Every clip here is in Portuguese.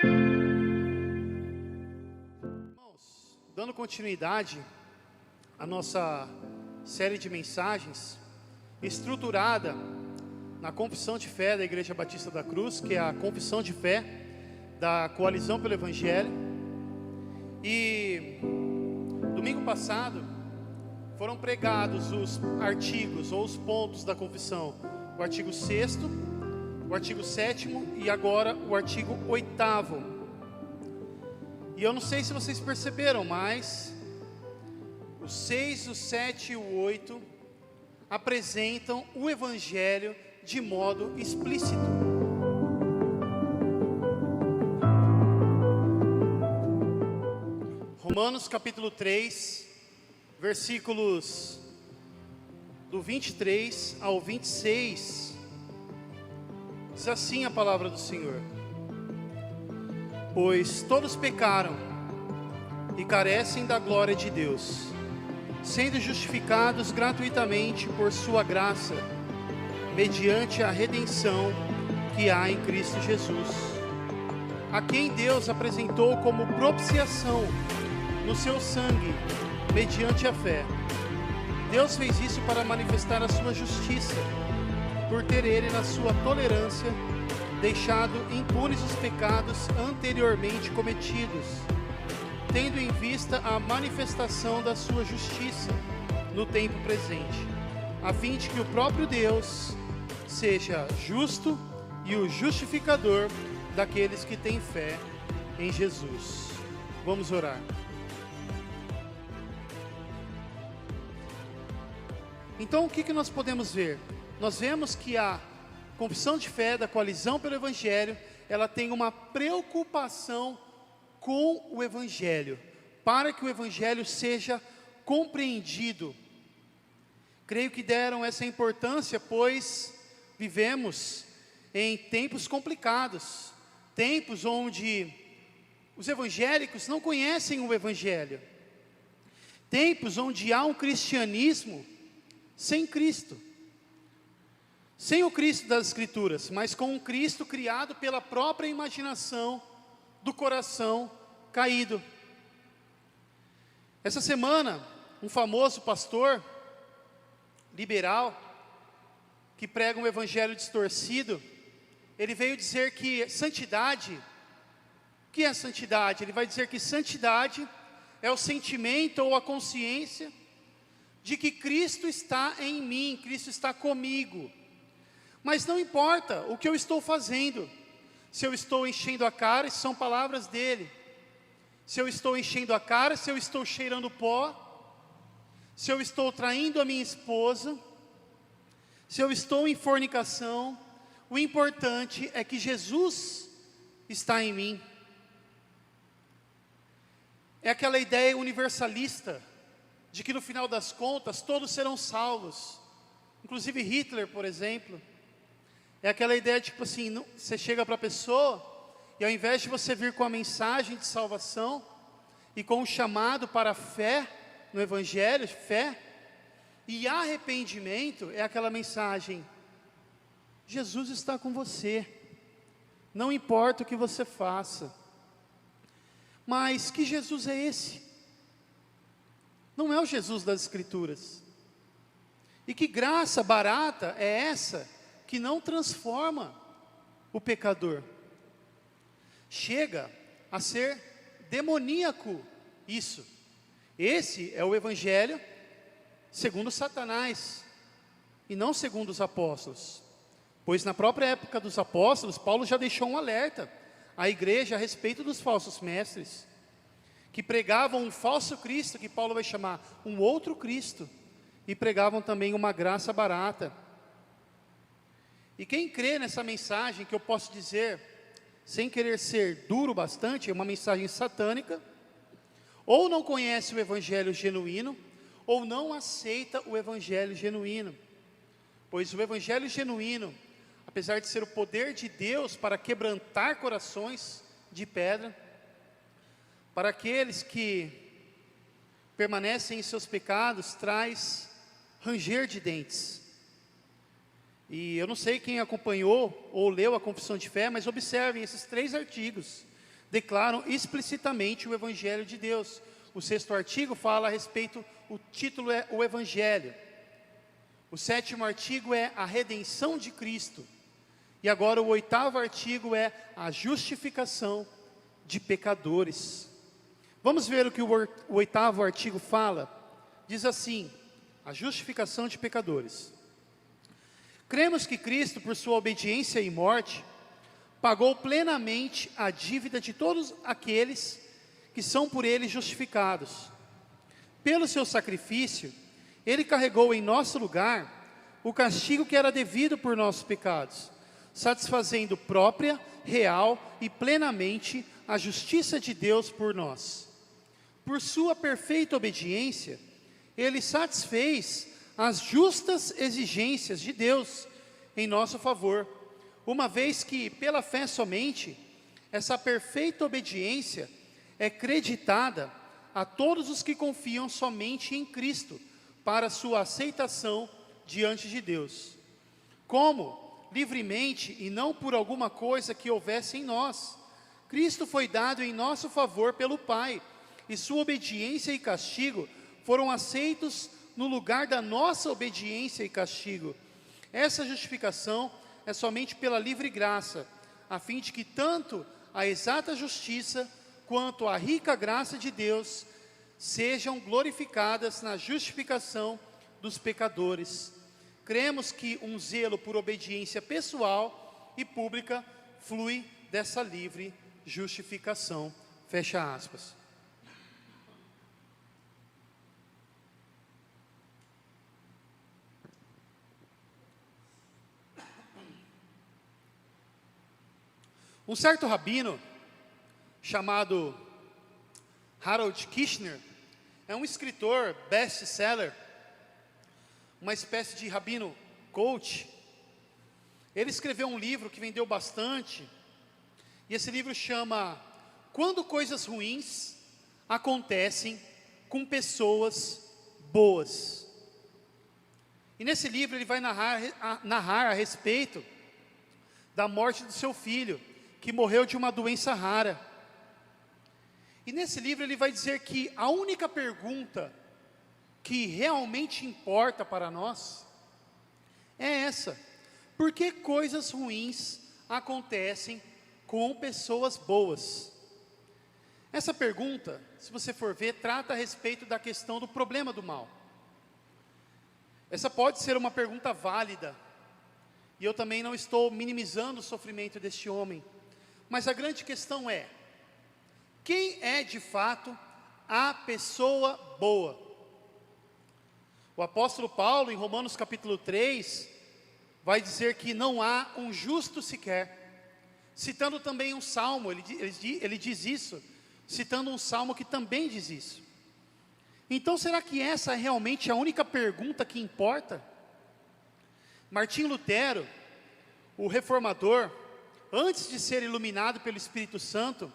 Irmãos, dando continuidade à nossa série de mensagens estruturada na Confissão de Fé da Igreja Batista da Cruz, que é a Confissão de Fé da Coalizão pelo Evangelho. E domingo passado foram pregados os artigos ou os pontos da confissão, o artigo 6º, o artigo 7º e agora o artigo 8º. E eu não sei se vocês perceberam, mas o 6, o 7 e o 8 apresentam o Evangelho de modo explícito. Romanos capítulo 3, versículos do 23 ao 26, diz assim a palavra do Senhor: Pois todos pecaram e carecem da glória de Deus, sendo justificados gratuitamente por sua graça, mediante a redenção que há em Cristo Jesus, a quem Deus apresentou como propiciação no seu sangue, mediante a fé. Deus fez isso para manifestar a sua justiça, por ter Ele, na sua tolerância, deixado impunes os pecados anteriormente cometidos, tendo em vista a manifestação da sua justiça no tempo presente, a fim de que o próprio Deus seja justo e o justificador daqueles que têm fé em Jesus. Vamos orar. Então, o que nós podemos ver? Nós vemos que a Confissão de Fé da Coalizão pelo Evangelho, ela tem uma preocupação com o Evangelho, para que o Evangelho seja compreendido. Creio que deram essa importância, pois vivemos em tempos complicados, tempos onde os evangélicos não conhecem o Evangelho, tempos onde há um cristianismo sem Cristo, sem o Cristo das Escrituras, mas com um Cristo criado pela própria imaginação do coração caído. Essa semana, um famoso pastor liberal, que prega um evangelho distorcido, ele veio dizer que santidade, o que é santidade? Ele vai dizer que santidade é o sentimento ou a consciência de que Cristo está em mim, Cristo está comigo. Mas não importa o que eu estou fazendo, se eu estou enchendo a cara, isso são palavras dele, se eu estou enchendo a cara, se eu estou cheirando pó, se eu estou traindo a minha esposa, se eu estou em fornicação, o importante é que Jesus está em mim. É aquela ideia universalista, de que no final das contas todos serão salvos, inclusive Hitler, por exemplo. É aquela ideia de tipo assim, você chega para a pessoa, e ao invés de você vir com a mensagem de salvação, e com o chamado para a fé no Evangelho, fé e arrependimento, é aquela mensagem: Jesus está com você, não importa o que você faça. Mas que Jesus é esse? Não é o Jesus das Escrituras. E que graça barata é essa que não transforma o pecador? Chega a ser demoníaco isso. Esse é o Evangelho segundo Satanás, e não segundo os apóstolos. Pois na própria época dos apóstolos, Paulo já deixou um alerta à igreja a respeito dos falsos mestres, que pregavam um falso Cristo, que Paulo vai chamar um outro Cristo, e pregavam também uma graça barata. E quem crê nessa mensagem, que eu posso dizer, sem querer ser duro bastante, é uma mensagem satânica, ou não conhece o Evangelho genuíno, ou não aceita o Evangelho genuíno. Pois o Evangelho genuíno, apesar de ser o poder de Deus para quebrantar corações de pedra, para aqueles que permanecem em seus pecados, traz ranger de dentes. E eu não sei quem acompanhou ou leu a Confissão de Fé, mas observem esses 3 artigos. declaram explicitamente o Evangelho de Deus. O 6º artigo fala a respeito, o título é o Evangelho. O 7º artigo é a redenção de Cristo. E agora o 8º artigo é a justificação de pecadores. Vamos ver o que o 8º artigo fala. Diz assim, a justificação de pecadores. Cremos que Cristo, por sua obediência e morte, pagou plenamente a dívida de todos aqueles que são por ele justificados. Pelo seu sacrifício, ele carregou em nosso lugar o castigo que era devido por nossos pecados, satisfazendo própria, real e plenamente a justiça de Deus por nós. Por sua perfeita obediência, ele satisfez as justas exigências de Deus em nosso favor, uma vez que, pela fé somente, essa perfeita obediência é creditada a todos os que confiam somente em Cristo, para sua aceitação diante de Deus. Como, livremente e não por alguma coisa que houvesse em nós, Cristo foi dado em nosso favor pelo Pai, e sua obediência e castigo foram aceitos no lugar da nossa obediência e castigo. Essa justificação é somente pela livre graça, a fim de que tanto a exata justiça quanto a rica graça de Deus sejam glorificadas na justificação dos pecadores. Cremos que um zelo por obediência pessoal e pública flui dessa livre justificação. Fecha aspas. Um certo rabino, chamado Harold Kushner, é um escritor best-seller, uma espécie de rabino coach. Ele escreveu um livro que vendeu bastante, e esse livro chama Quando Coisas Ruins Acontecem com Pessoas Boas. E nesse livro ele vai narrar a respeito da morte do seu filho, que morreu de uma doença rara. E nesse livro ele vai dizer que a única pergunta que realmente importa para nós é essa: por que coisas ruins acontecem com pessoas boas? Essa pergunta, se você for ver, trata a respeito da questão do problema do mal. Essa pode ser uma pergunta válida, e eu também não estou minimizando o sofrimento deste homem, mas a grande questão é: quem é de fato a pessoa boa? O apóstolo Paulo, em Romanos capítulo 3, vai dizer que não há um justo sequer, citando também um salmo. Ele diz isso, citando um salmo que também diz isso. Então, será que essa é realmente a única pergunta que importa? Martim Lutero, o reformador, antes de ser iluminado pelo Espírito Santo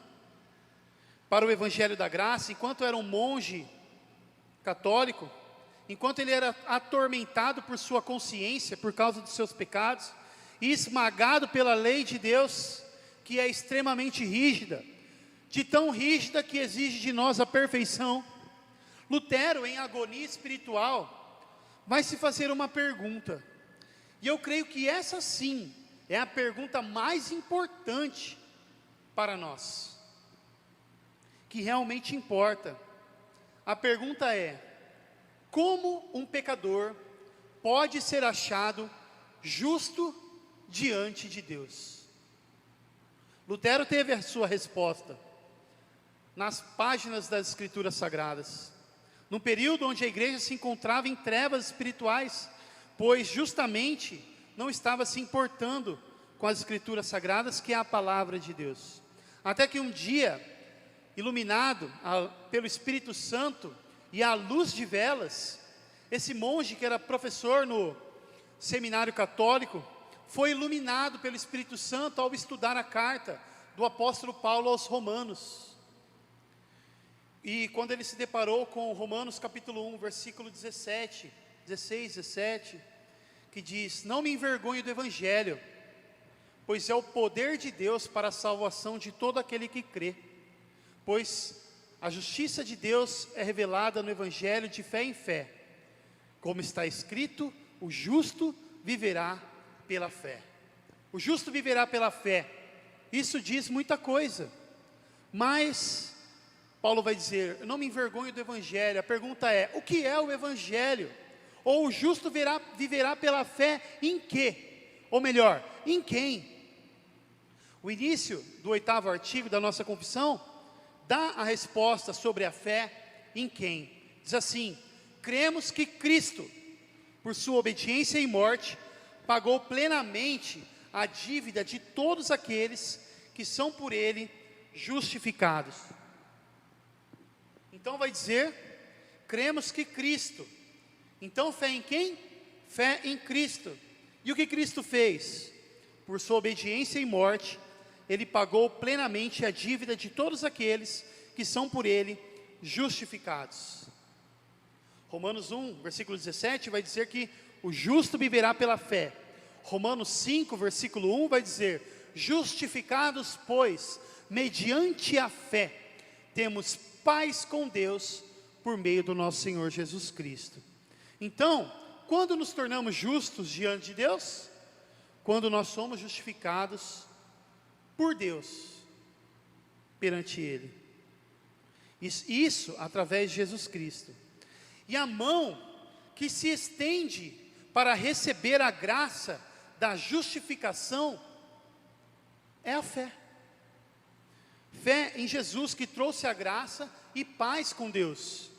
para o Evangelho da Graça, enquanto era um monge católico, enquanto ele era atormentado por sua consciência, por causa dos seus pecados, e esmagado pela lei de Deus, que é extremamente rígida, de tão rígida que exige de nós a perfeição, Lutero, em agonia espiritual, vai se fazer uma pergunta, e eu creio que essa sim é a pergunta mais importante para nós, que realmente importa. A pergunta é: como um pecador pode ser achado justo diante de Deus? Lutero teve a sua resposta nas páginas das Escrituras Sagradas, num período onde a igreja se encontrava em trevas espirituais, pois justamente não estava se importando com as Escrituras Sagradas, que é a palavra de Deus. Até que um dia, iluminado pelo Espírito Santo e à luz de velas, esse monge que era professor no seminário católico, foi iluminado pelo Espírito Santo ao estudar a carta do apóstolo Paulo aos Romanos. E quando ele se deparou com Romanos capítulo 1, versículo 16, 17, que diz: não me envergonho do Evangelho, pois é o poder de Deus para a salvação de todo aquele que crê. Pois a justiça de Deus é revelada no Evangelho de fé em fé. Como está escrito, o justo viverá pela fé. O justo viverá pela fé. Isso diz muita coisa. Mas Paulo vai dizer, eu não me envergonho do Evangelho. A pergunta é, o que é o Evangelho? Ou o justo viverá pela fé em quê? Ou melhor, em quem? O início do 8º artigo da nossa confissão dá a resposta sobre a fé em quem. Diz assim, cremos que Cristo, por sua obediência e morte, pagou plenamente a dívida de todos aqueles que são por Ele justificados. Então vai dizer, cremos que Cristo. Então fé em quem? Fé em Cristo. E o que Cristo fez? Por sua obediência e morte, Ele pagou plenamente a dívida de todos aqueles que são por Ele justificados. Romanos 1, versículo 17, vai dizer que o justo viverá pela fé. Romanos 5, versículo 1, vai dizer, justificados, pois, mediante a fé, temos paz com Deus, por meio do nosso Senhor Jesus Cristo. Então, quando nos tornamos justos diante de Deus? Quando nós somos justificados por Deus, perante Ele. Isso através de Jesus Cristo. E a mão que se estende para receber a graça da justificação é a fé. Fé em Jesus que trouxe a graça e paz com Deus.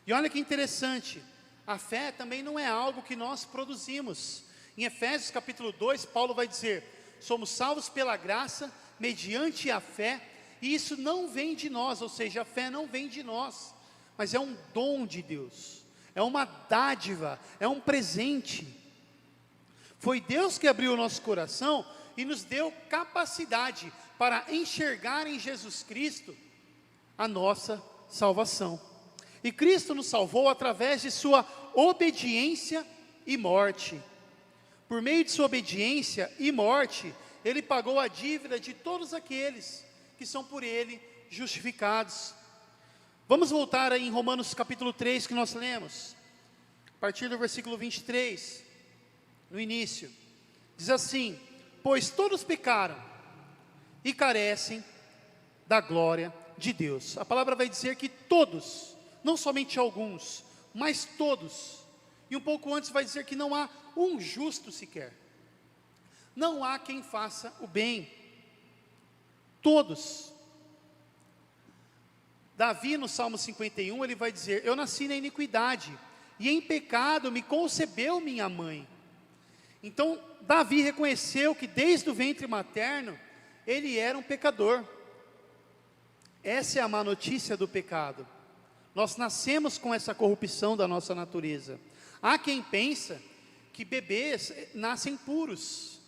E olha que interessante, a fé também não é algo que nós produzimos. Em Efésios capítulo 2, Paulo vai dizer, somos salvos pela graça, mediante a fé, e isso não vem de nós, ou seja, a fé não vem de nós, mas é um dom de Deus, é uma dádiva, é um presente. Foi Deus que abriu o nosso coração e nos deu capacidade para enxergar em Jesus Cristo a nossa salvação. E Cristo nos salvou através de sua obediência e morte. Por meio de sua obediência e morte, Ele pagou a dívida de todos aqueles que são por Ele justificados. Vamos voltar aí em Romanos capítulo 3 que nós lemos, a partir do versículo 23, no início. Diz assim, pois todos pecaram e carecem da glória de Deus. A palavra vai dizer que todos, não somente alguns, mas todos. E um pouco antes vai dizer que não há um justo sequer. Não há quem faça o bem. Todos. Davi no Salmo 51, ele vai dizer, eu nasci na iniquidade, e em pecado me concebeu minha mãe. Então, Davi reconheceu que desde o ventre materno, ele era um pecador. Essa é a má notícia do pecado. Nós nascemos com essa corrupção da nossa natureza. Há quem pensa que bebês nascem puros,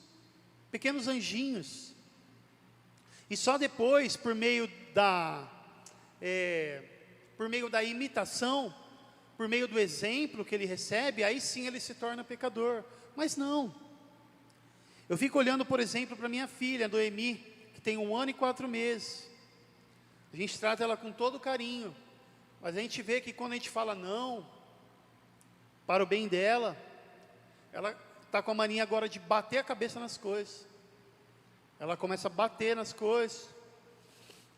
pequenos anjinhos. E só depois, por meio da imitação, por meio do exemplo que ele recebe, aí sim ele se torna pecador. Mas não. Eu fico olhando, por exemplo, para minha filha, Noemi, que tem 1 ano e 4 meses. A gente trata ela com todo carinho, mas a gente vê que quando a gente fala não, para o bem dela, ela está com a mania agora de bater a cabeça nas coisas. Ela começa a bater nas coisas.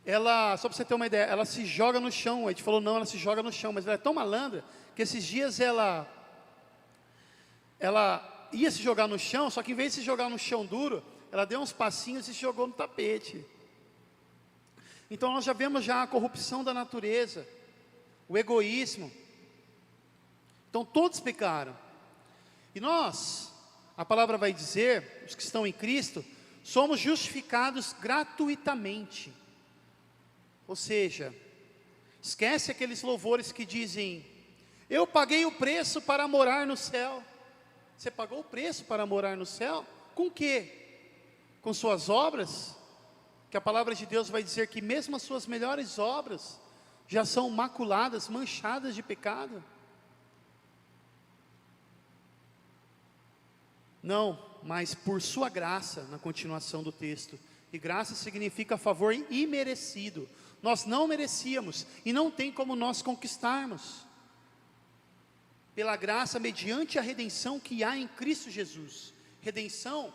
Ela, só para você ter uma ideia, ela se joga no chão. A gente falou não, ela se joga no chão, mas ela é tão malandra, que esses dias ela ia se jogar no chão, só que em vez de se jogar no chão duro, ela deu uns passinhos e se jogou no tapete. Então nós já vemos já a corrupção da natureza, o egoísmo. Então todos pecaram. E nós, a palavra vai dizer, os que estão em Cristo, somos justificados gratuitamente. Ou seja, esquece aqueles louvores que dizem, eu paguei o preço para morar no céu. Você pagou o preço para morar no céu? Com o quê? Com suas obras? Que a palavra de Deus vai dizer que mesmo as suas melhores obras já são maculadas, manchadas de pecado. Não, mas por sua graça, na continuação do texto. E graça significa favor imerecido. Nós não merecíamos e não tem como nós conquistarmos. Pela graça, mediante a redenção que há em Cristo Jesus. Redenção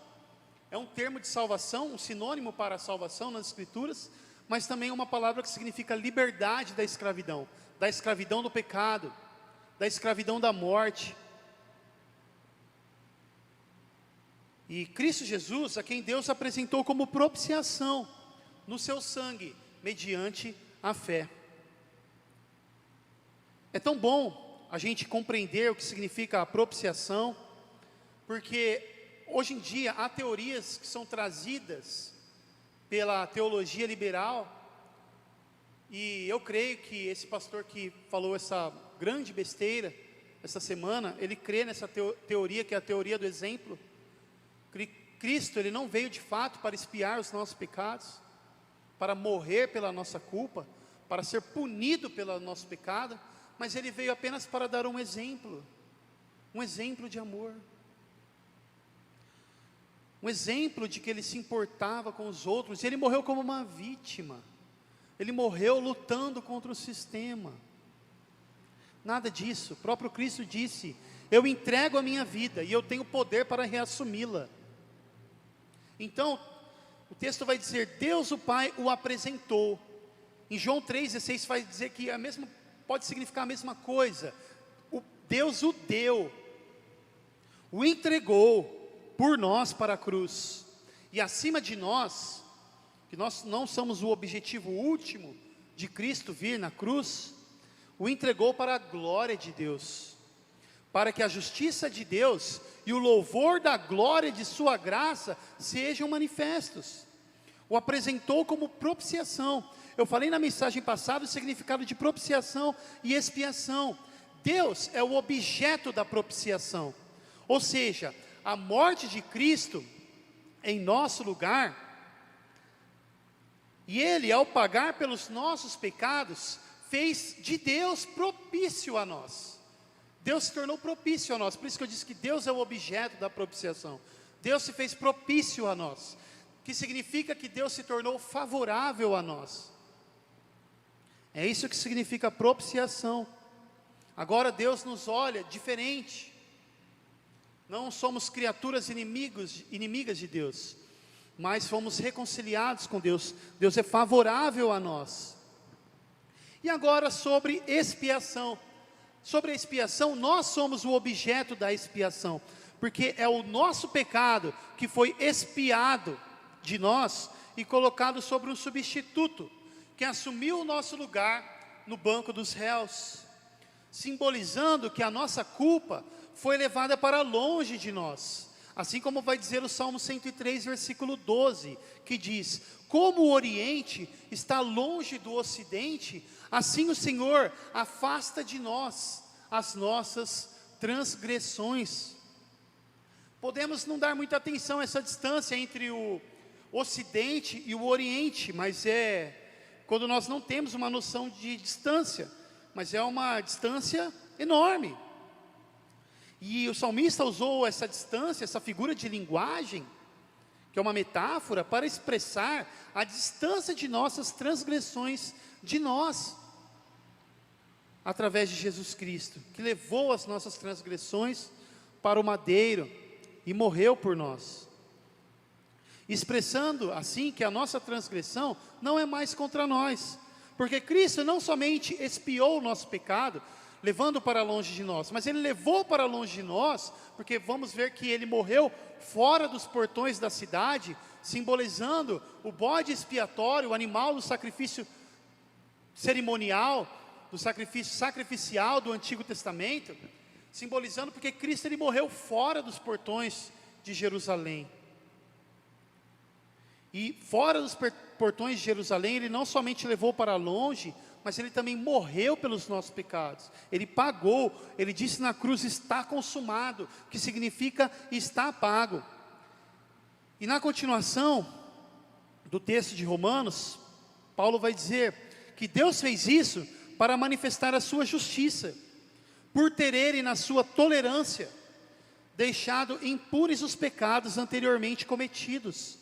é um termo de salvação, um sinônimo para a salvação nas Escrituras, mas também é uma palavra que significa liberdade da escravidão do pecado, da escravidão da morte. E Cristo Jesus, a quem Deus apresentou como propiciação no seu sangue, mediante a fé. É tão bom a gente compreender o que significa a propiciação, porque hoje em dia há teorias que são trazidas pela teologia liberal, e eu creio que esse pastor que falou essa grande besteira essa semana, ele crê nessa teoria, que é a teoria do exemplo. Cristo, ele não veio de fato para expiar os nossos pecados, para morrer pela nossa culpa, para ser punido pelo nosso pecado, mas ele veio apenas para dar um exemplo de amor, um exemplo de que ele se importava com os outros. E ele morreu como uma vítima, ele morreu lutando contra o sistema. Nada disso. O próprio Cristo disse: eu entrego a minha vida e eu tenho poder para reassumi-la. Então, o texto vai dizer: Deus o Pai o apresentou. Em João 3,16 vai dizer que pode significar a mesma coisa. Deus o deu, o entregou por nós para a cruz. E acima de nós, que nós não somos o objetivo último de Cristo vir na cruz, o entregou para a glória de Deus, para que a justiça de Deus e o louvor da glória de sua graça sejam manifestos. O apresentou como propiciação. Eu falei na mensagem passada o significado de propiciação e expiação. Deus é o objeto da propiciação, ou seja, a morte de Cristo em nosso lugar, e Ele, ao pagar pelos nossos pecados, fez de Deus propício a nós. Deus se tornou propício a nós. Por isso que eu disse que Deus é o objeto da propiciação. Deus se fez propício a nós, que significa que Deus se tornou favorável a nós. É isso que significa propiciação. Agora Deus nos olha diferente. Não somos criaturas inimigas de Deus, mas fomos reconciliados com Deus. Deus é favorável a nós. E agora sobre expiação. Sobre a expiação, nós somos o objeto da expiação, porque é o nosso pecado que foi expiado de nós e colocado sobre um substituto, que assumiu o nosso lugar no banco dos réus, simbolizando que a nossa culpa foi levada para longe de nós. Assim como vai dizer o Salmo 103, versículo 12, que diz: como o Oriente está longe do Ocidente, assim o Senhor afasta de nós as nossas transgressões. Podemos não dar muita atenção a essa distância entre o Ocidente e o Oriente, mas quando nós não temos uma noção de distância, mas é uma distância enorme. E o salmista usou essa distância, essa figura de linguagem, que é uma metáfora, para expressar a distância de nossas transgressões de nós, através de Jesus Cristo, que levou as nossas transgressões para o madeiro e morreu por nós, expressando assim que a nossa transgressão não é mais contra nós, porque Cristo não somente expiou o nosso pecado, levando para longe de nós, mas Ele levou para longe de nós, porque vamos ver que Ele morreu fora dos portões da cidade, simbolizando o bode expiatório, o animal do sacrifício cerimonial, do sacrifício sacrificial do Antigo Testamento, simbolizando porque Cristo ele morreu fora dos portões de Jerusalém. E fora dos portões de Jerusalém, Ele não somente levou para longe, mas Ele também morreu pelos nossos pecados. Ele pagou, Ele disse na cruz: está consumado, que significa está pago. E na continuação do texto de Romanos, Paulo vai dizer que Deus fez isso para manifestar a sua justiça, por ter Ele na sua tolerância deixado impunes os pecados anteriormente cometidos,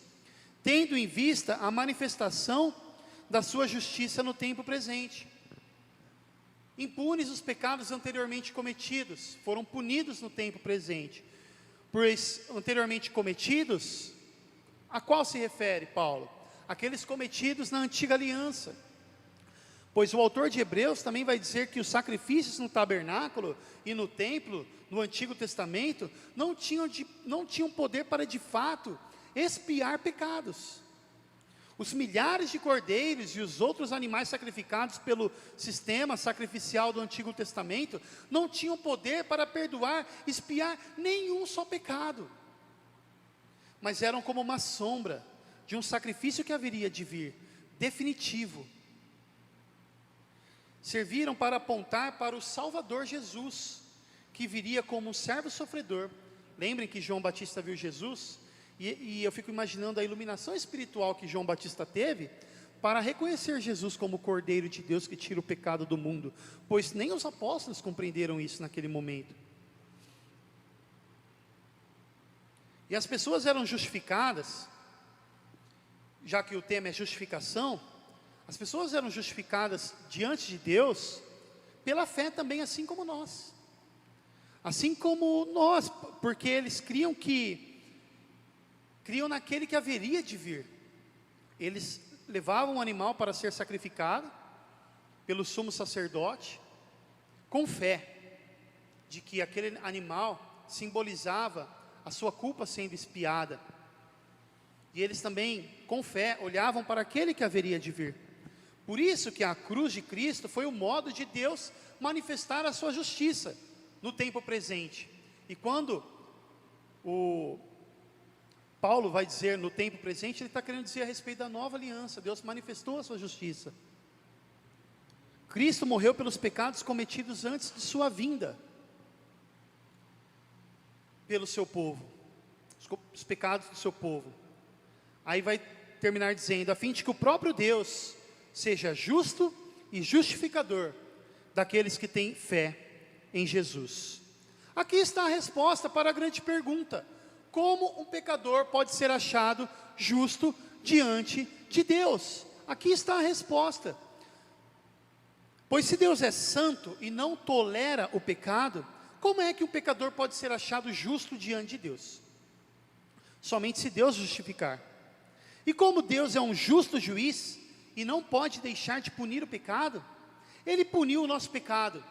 tendo em vista a manifestação da sua justiça no tempo presente. Impunes os pecados anteriormente cometidos, foram punidos no tempo presente. Pois anteriormente cometidos, a qual se refere Paulo? Aqueles cometidos na antiga aliança. Pois o autor de Hebreus também vai dizer que os sacrifícios no tabernáculo e no templo, no Antigo Testamento, não tinham poder para de fato expiar pecados. Os milhares de cordeiros e os outros animais sacrificados pelo sistema sacrificial do Antigo Testamento não tinham poder para perdoar, expiar nenhum só pecado. Mas eram como uma sombra de um sacrifício que haveria de vir, definitivo. Serviram para apontar para o Salvador Jesus, que viria como um servo sofredor. Lembrem que João Batista viu Jesus, e eu fico imaginando a iluminação espiritual que João Batista teve, para reconhecer Jesus como o Cordeiro de Deus que tira o pecado do mundo, pois nem os apóstolos compreenderam isso naquele momento. E as pessoas eram justificadas, já que o tema é justificação, as pessoas eram justificadas diante de Deus pela fé também, assim como nós. Assim como nós, porque eles criam naquele que haveria de vir. Eles levavam um animal para ser sacrificado pelo sumo sacerdote, com fé de que aquele animal simbolizava a sua culpa sendo expiada. E eles também, com fé, olhavam para aquele que haveria de vir. Por isso que a cruz de Cristo foi o modo de Deus manifestar a sua justiça no tempo presente. E quando o Paulo vai dizer no tempo presente, ele está querendo dizer a respeito da nova aliança. Deus manifestou a sua justiça. Cristo morreu pelos pecados cometidos antes de sua vinda, pelo seu povo, os pecados do seu povo. Aí vai terminar dizendo, a fim de que o próprio Deus seja justo e justificador daqueles que têm fé em Jesus. Aqui está a resposta para a grande pergunta: como um pecador pode ser achado justo diante de Deus? Aqui está a resposta. Pois se Deus é santo e não tolera o pecado, como é que um pecador pode ser achado justo diante de Deus? Somente se Deus justificar. E como Deus é um justo juiz e não pode deixar de punir o pecado, Ele puniu o nosso pecado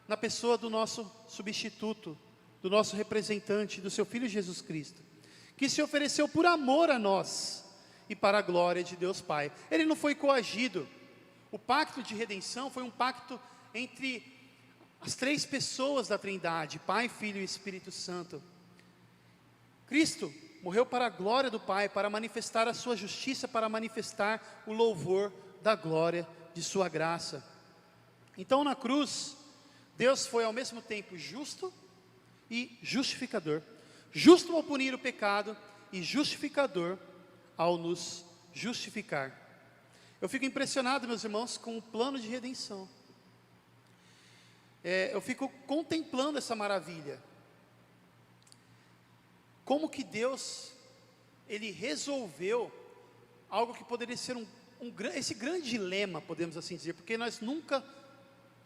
na pessoa do nosso substituto, do nosso representante, do seu Filho Jesus Cristo, que se ofereceu por amor a nós e para a glória de Deus Pai. Ele não foi coagido. O pacto de redenção foi um pacto entre as três pessoas da Trindade, Pai, Filho e Espírito Santo. Cristo morreu para a glória do Pai, para manifestar a sua justiça, para manifestar o louvor da glória de sua graça. Então na cruz, Deus foi ao mesmo tempo justo e justificador. Justo ao punir o pecado e justificador ao nos justificar. Eu fico impressionado, meus irmãos, com o plano de redenção. Eu fico contemplando essa maravilha. Como que Deus, Ele resolveu algo que poderia ser esse grande dilema, podemos assim dizer, porque nós nunca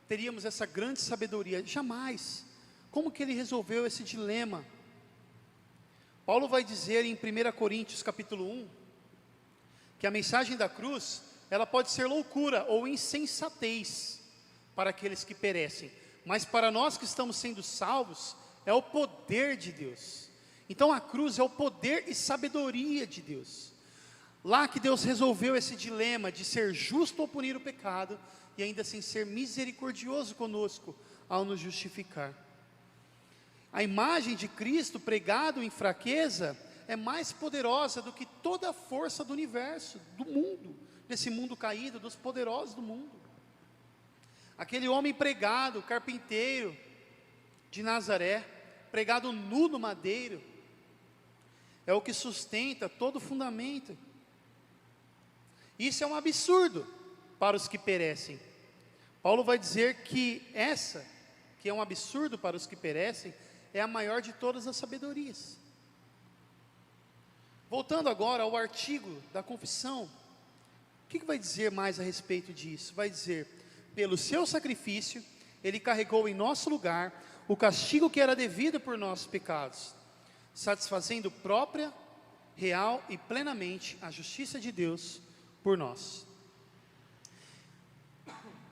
teríamos essa grande sabedoria, jamais. Como que Ele resolveu esse dilema? Paulo vai dizer em 1 Coríntios capítulo 1, que a mensagem da cruz, ela pode ser loucura ou insensatez para aqueles que perecem, mas para nós que estamos sendo salvos, é o poder de Deus. Então a cruz é o poder e sabedoria de Deus. Lá que Deus resolveu esse dilema de ser justo ao punir o pecado e ainda assim ser misericordioso conosco ao nos justificar. A imagem de Cristo pregado em fraqueza é mais poderosa do que toda a força do universo, do mundo, desse mundo caído, dos poderosos do mundo. Aquele homem pregado, carpinteiro de Nazaré, pregado nu no madeiro, é o que sustenta todo o fundamento. Isso é um absurdo para os que perecem. Paulo vai dizer que é um absurdo para os que perecem, é a maior de todas as sabedorias. Voltando agora ao artigo da confissão, o que vai dizer mais a respeito disso? Vai dizer: pelo seu sacrifício, ele carregou em nosso lugar o castigo que era devido por nossos pecados, satisfazendo própria, real e plenamente a justiça de Deus por nós.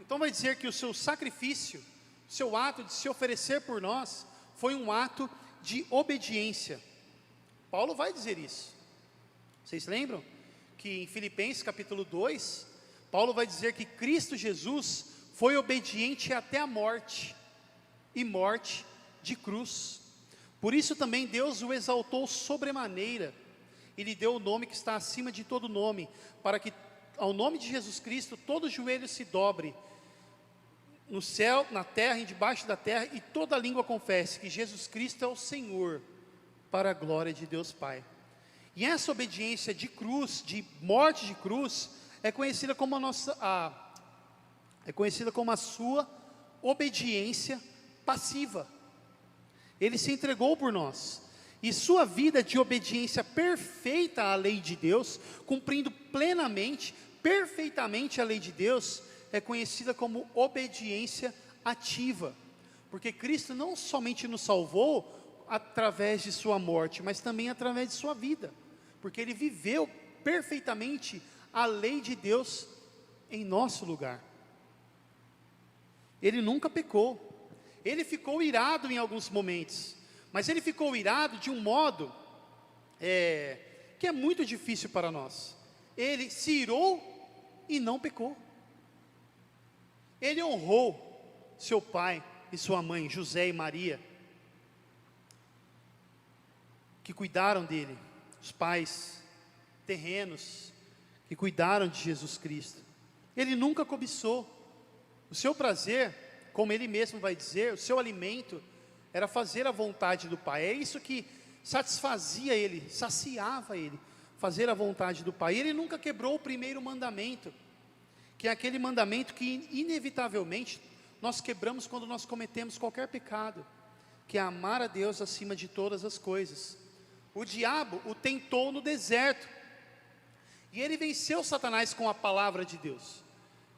Então vai dizer que o seu sacrifício, seu ato de se oferecer por nós, foi um ato de obediência. Paulo vai dizer isso. Vocês lembram que em Filipenses capítulo 2, Paulo vai dizer que Cristo Jesus foi obediente até a morte, e morte de cruz. Por isso também Deus o exaltou sobremaneira, e lhe deu o nome que está acima de todo nome, para que ao nome de Jesus Cristo todo joelho se dobre, no céu, na terra e debaixo da terra, e toda língua confesse que Jesus Cristo é o Senhor, para a glória de Deus Pai. E essa obediência de cruz, de morte de cruz, é conhecida como a sua obediência passiva. Ele se entregou por nós, e sua vida de obediência perfeita à lei de Deus, cumprindo plenamente, perfeitamente a lei de Deus, é conhecida como obediência ativa, porque Cristo não somente nos salvou através de sua morte, mas também através de sua vida, porque Ele viveu perfeitamente a lei de Deus em nosso lugar. Ele nunca pecou. Ele ficou irado em alguns momentos, mas Ele ficou irado de um modo que é muito difícil para nós. Ele se irou e não pecou. Ele honrou seu pai e sua mãe, José e Maria, que cuidaram dele, os pais terrenos que cuidaram de Jesus Cristo. Ele nunca cobiçou. O seu prazer, como ele mesmo vai dizer, o seu alimento era fazer a vontade do Pai. É isso que satisfazia ele, saciava ele, fazer a vontade do Pai. Ele nunca quebrou o primeiro mandamento, que é aquele mandamento que inevitavelmente nós quebramos quando nós cometemos qualquer pecado, que é amar a Deus acima de todas as coisas. O diabo o tentou no deserto, e ele venceu Satanás com a palavra de Deus.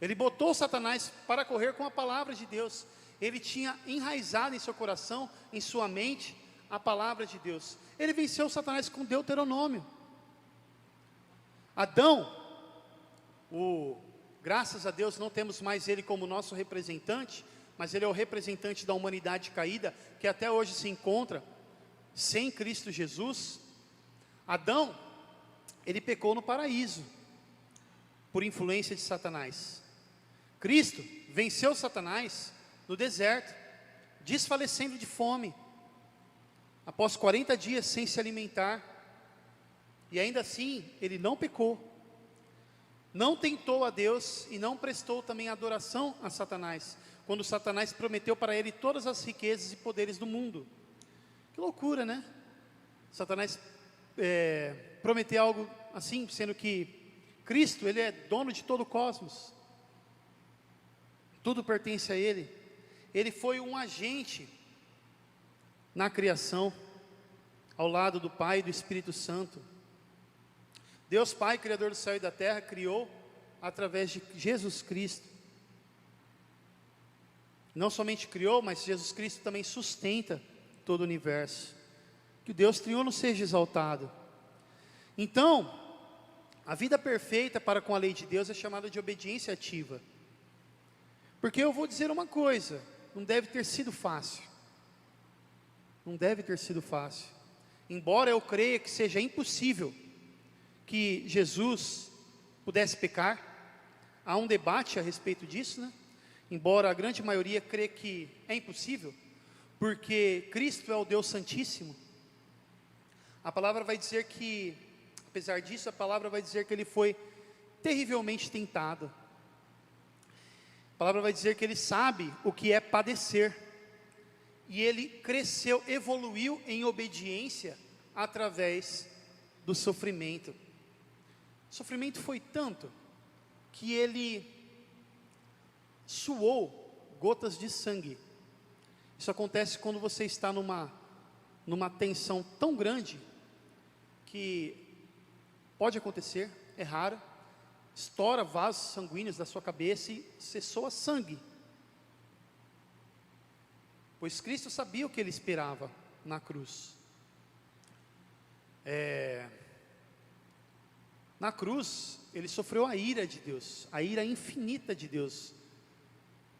Ele botou Satanás para correr com a palavra de Deus. Ele tinha enraizado em seu coração, em sua mente, a palavra de Deus. Ele venceu Satanás com Deuteronômio. Adão, graças a Deus não temos mais ele como nosso representante, mas ele é o representante da humanidade caída, que até hoje se encontra sem Cristo Jesus. Adão, ele pecou no paraíso, por influência de Satanás. Cristo venceu Satanás no deserto, desfalecendo de fome, após 40 dias sem se alimentar, e ainda assim, ele não pecou, não tentou a Deus, e não prestou também adoração a Satanás, quando Satanás prometeu para ele todas as riquezas e poderes do mundo. Que loucura, né? Satanás prometeu algo assim, sendo que Cristo, Ele é dono de todo o cosmos, tudo pertence a Ele. Ele foi um agente na criação, ao lado do Pai e do Espírito Santo. Deus Pai, Criador do céu e da terra, criou através de Jesus Cristo. Não somente criou, mas Jesus Cristo também sustenta todo o universo. Que o Deus triuno seja exaltado. Então, a vida perfeita para com a lei de Deus é chamada de obediência ativa. Porque eu vou dizer uma coisa, não deve ter sido fácil. Não deve ter sido fácil. Embora eu creia que seja impossível que Jesus pudesse pecar, há um debate a respeito disso, né? Embora a grande maioria crê que é impossível, porque Cristo é o Deus Santíssimo. A palavra vai dizer que, apesar disso, a palavra vai dizer que Ele foi terrivelmente tentado. A palavra vai dizer que Ele sabe o que é padecer, e Ele cresceu, evoluiu em obediência através do sofrimento. O sofrimento foi tanto que Ele suou gotas de sangue. Isso acontece quando você está numa numa tensão tão grande que pode acontecer, é raro, estoura vasos sanguíneos da sua cabeça e cessou a sangue. Pois Cristo sabia o que ele esperava na cruz. Na cruz, ele sofreu a ira de Deus, a ira infinita de Deus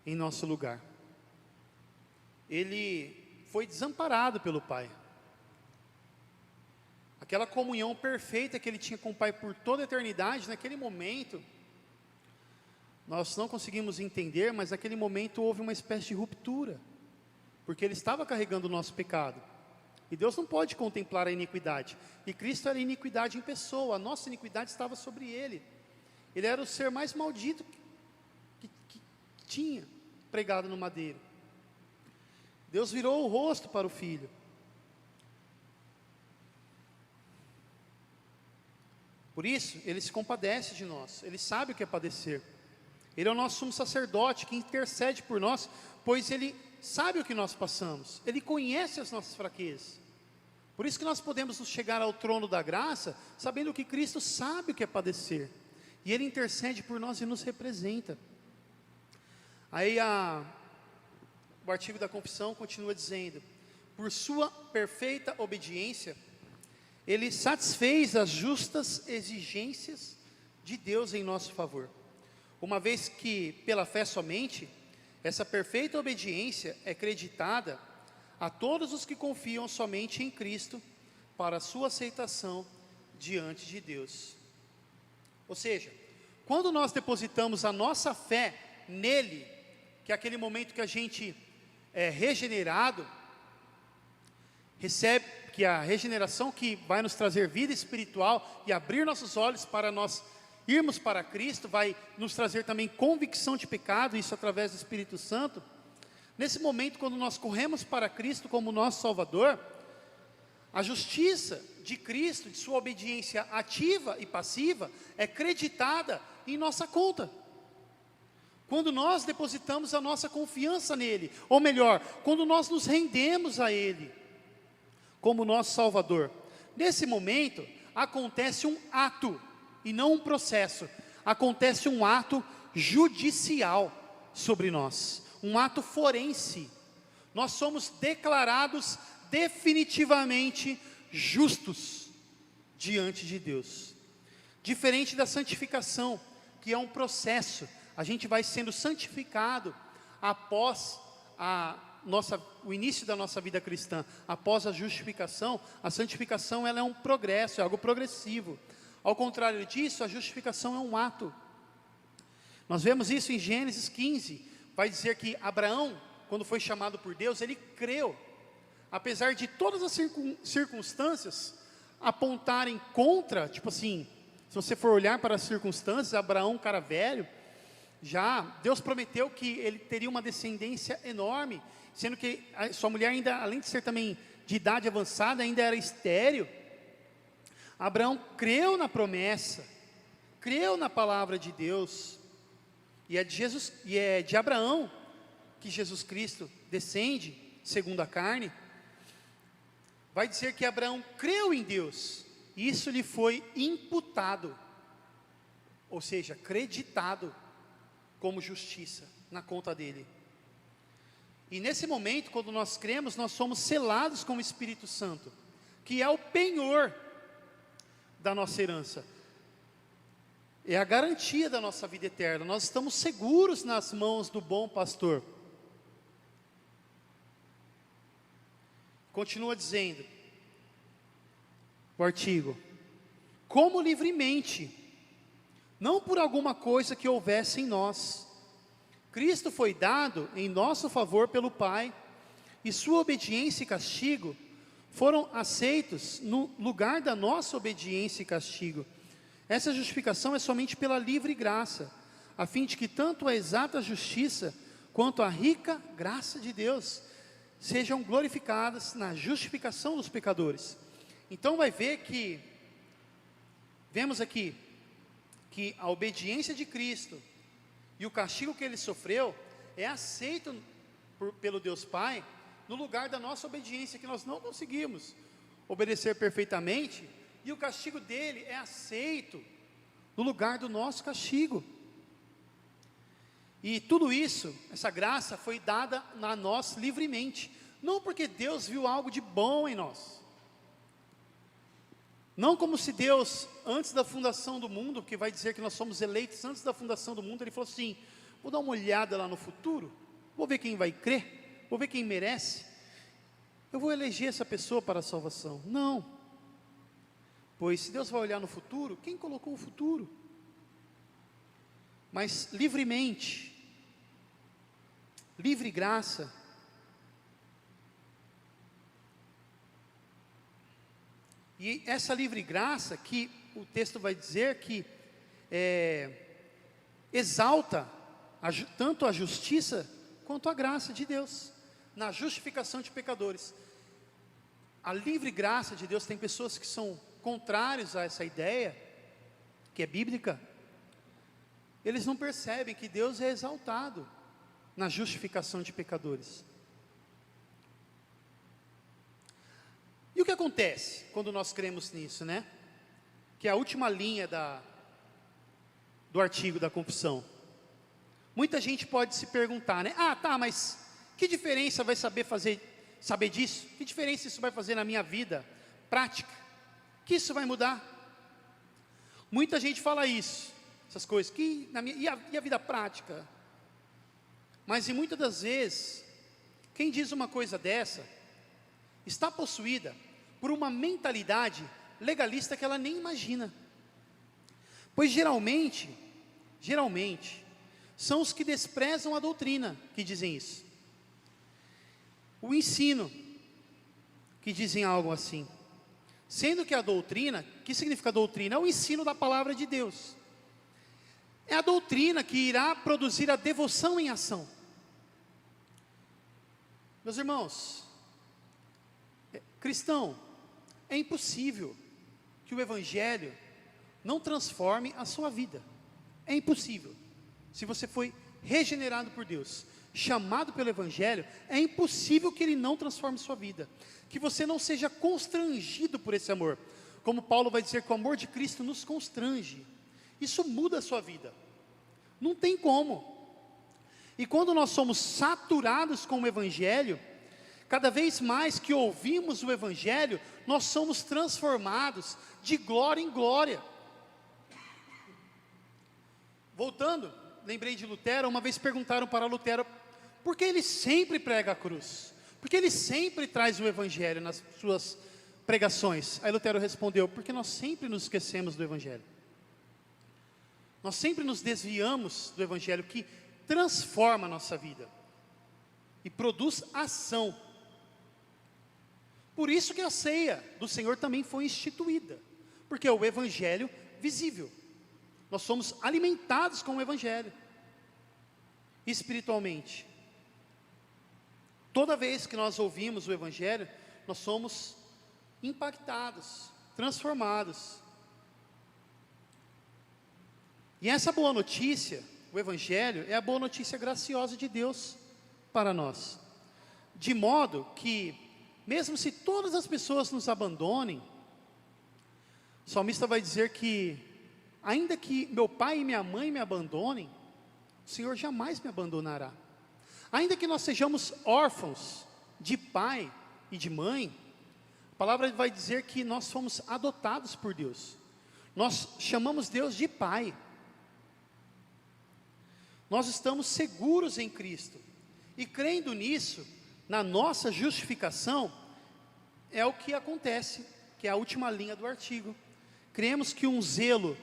em nosso lugar. Ele foi desamparado pelo Pai. Aquela comunhão perfeita que ele tinha com o Pai por toda a eternidade, naquele momento, nós não conseguimos entender, mas naquele momento houve uma espécie de ruptura, porque ele estava carregando o nosso pecado. E Deus não pode contemplar a iniquidade. E Cristo era a iniquidade em pessoa. A nossa iniquidade estava sobre ele. Ele era o ser mais maldito que tinha pregado no madeiro. Deus virou o rosto para o Filho. Por isso, ele se compadece de nós. Ele sabe o que é padecer. Ele é o nosso sumo sacerdote que intercede por nós, pois ele sabe o que nós passamos. Ele conhece as nossas fraquezas. Por isso que nós podemos nos chegar ao trono da graça, sabendo que Cristo sabe o que é padecer. E ele intercede por nós e nos representa. Aí o artigo da confissão continua dizendo: por sua perfeita obediência, ele satisfez as justas exigências de Deus em nosso favor. Uma vez que, pela fé somente, essa perfeita obediência é creditada a todos os que confiam somente em Cristo para a sua aceitação diante de Deus. Ou seja, quando nós depositamos a nossa fé nele, que é aquele momento que a gente é regenerado, recebe, que é a regeneração que vai nos trazer vida espiritual e abrir nossos olhos para nós irmos para Cristo, vai nos trazer também convicção de pecado, isso através do Espírito Santo. Nesse momento, quando nós corremos para Cristo como nosso Salvador, a justiça de Cristo, de sua obediência ativa e passiva, é creditada em nossa conta. Quando nós depositamos a nossa confiança nele, ou melhor, quando nós nos rendemos a ele, como nosso Salvador. Nesse momento, acontece um ato, e não um processo, acontece um ato judicial sobre nós. Um ato forense. Nós somos declarados definitivamente justos diante de Deus. Diferente da santificação, que é um processo. A gente vai sendo santificado após o início da nossa vida cristã. Após a justificação, a santificação ela é um progresso, é algo progressivo. Ao contrário disso, a justificação é um ato. Nós vemos isso em Gênesis 15. Vai dizer que Abraão, quando foi chamado por Deus, ele creu. Apesar de todas as circunstâncias apontarem contra, tipo assim, se você for olhar para as circunstâncias, Abraão, um cara velho, já Deus prometeu que ele teria uma descendência enorme, sendo que a sua mulher ainda, além de ser também de idade avançada, ainda era estéril. Abraão creu na promessa, creu na palavra de Deus. E é de Abraão que Jesus Cristo descende, segundo a carne. Vai dizer que Abraão creu em Deus, e isso lhe foi imputado, ou seja, creditado como justiça na conta dele. E nesse momento, quando nós cremos, nós somos selados com o Espírito Santo, que é o penhor da nossa herança. É a garantia da nossa vida eterna. Nós estamos seguros nas mãos do bom pastor. Continua dizendo o artigo: como livremente, não por alguma coisa que houvesse em nós. Cristo foi dado em nosso favor pelo Pai, e sua obediência e castigo foram aceitos no lugar da nossa obediência e castigo. Essa justificação é somente pela livre graça, a fim de que tanto a exata justiça quanto a rica graça de Deus sejam glorificadas na justificação dos pecadores. Então vai ver que, vemos aqui, que a obediência de Cristo e o castigo que ele sofreu é aceito pelo Deus Pai no lugar da nossa obediência, que nós não conseguimos obedecer perfeitamente, e o castigo dele é aceito no lugar do nosso castigo. E tudo isso, essa graça foi dada a nós livremente, não porque Deus viu algo de bom em nós, não como se Deus, antes da fundação do mundo, que vai dizer que nós somos eleitos antes da fundação do mundo, Ele falou assim: vou dar uma olhada lá no futuro, vou ver quem vai crer, vou ver quem merece, eu vou eleger essa pessoa para a salvação. Não, pois se Deus vai olhar no futuro, quem colocou o futuro? Mas livremente, livre graça, e essa livre graça que o texto vai dizer que exalta tanto a justiça quanto a graça de Deus, na justificação de pecadores. A livre graça de Deus, tem pessoas que são contrários a essa ideia, que é bíblica, eles não percebem que Deus é exaltado na justificação de pecadores. E o que acontece quando nós cremos nisso, né? Que é a última linha do artigo da confissão. Muita gente pode se perguntar, né? Ah, tá, mas que diferença vai saber disso? Que diferença isso vai fazer na minha vida prática? Que isso vai mudar? Muita gente fala isso, essas coisas, e a vida prática? Mas e muitas das vezes, quem diz uma coisa dessa, está possuída por uma mentalidade legalista que ela nem imagina. Pois geralmente, são os que desprezam a doutrina que dizem isso. O ensino, que dizem algo assim. Sendo que a doutrina, que significa doutrina? É o ensino da palavra de Deus. É a doutrina que irá produzir a devoção em ação. Meus irmãos, cristão, é impossível que o Evangelho não transforme a sua vida. É impossível. Se você foi regenerado por Deus, chamado pelo Evangelho, é impossível que Ele não transforme sua vida. Que você não seja constrangido por esse amor. Como Paulo vai dizer que o amor de Cristo nos constrange. Isso muda a sua vida. Não tem como. E quando nós somos saturados com o Evangelho, cada vez mais que ouvimos o Evangelho, nós somos transformados de glória em glória. Voltando, lembrei de Lutero. Uma vez perguntaram para Lutero, por que ele sempre prega a cruz? Porque ele sempre traz o Evangelho nas suas pregações. Aí Lutero respondeu, porque nós sempre nos esquecemos do Evangelho. Nós sempre nos desviamos do Evangelho, que transforma a nossa vida e produz ação. Por isso que a ceia do Senhor também foi instituída, porque é o Evangelho visível. Nós somos alimentados com o Evangelho, espiritualmente. Toda vez que nós ouvimos o Evangelho, nós somos impactados, transformados. E essa boa notícia, o Evangelho, é a boa notícia graciosa de Deus para nós. De modo que, mesmo se todas as pessoas nos abandonem, o salmista vai dizer que, ainda que meu pai e minha mãe me abandonem, o Senhor jamais me abandonará. Ainda que nós sejamos órfãos de pai e de mãe, a palavra vai dizer que nós fomos adotados por Deus. Nós chamamos Deus de Pai. Nós estamos seguros em Cristo. E crendo nisso, na nossa justificação, é o que acontece, que é a última linha do artigo. Cremos que um zelo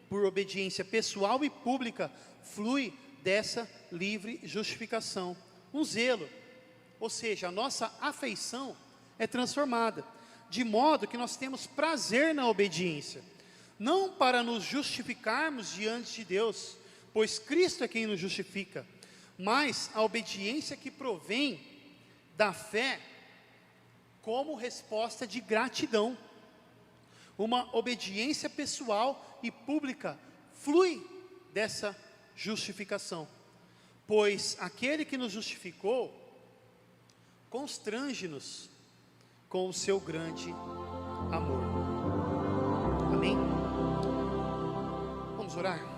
por obediência pessoal e pública flui dessa livre justificação. Um zelo, ou seja, a nossa afeição é transformada, de modo que nós temos prazer na obediência, não para nos justificarmos diante de Deus, pois Cristo é quem nos justifica, mas a obediência que provém da fé como resposta de gratidão. Uma obediência pessoal e pública flui dessa justificação, pois aquele que nos justificou constrange-nos com o seu grande amor. Amém? Vamos orar?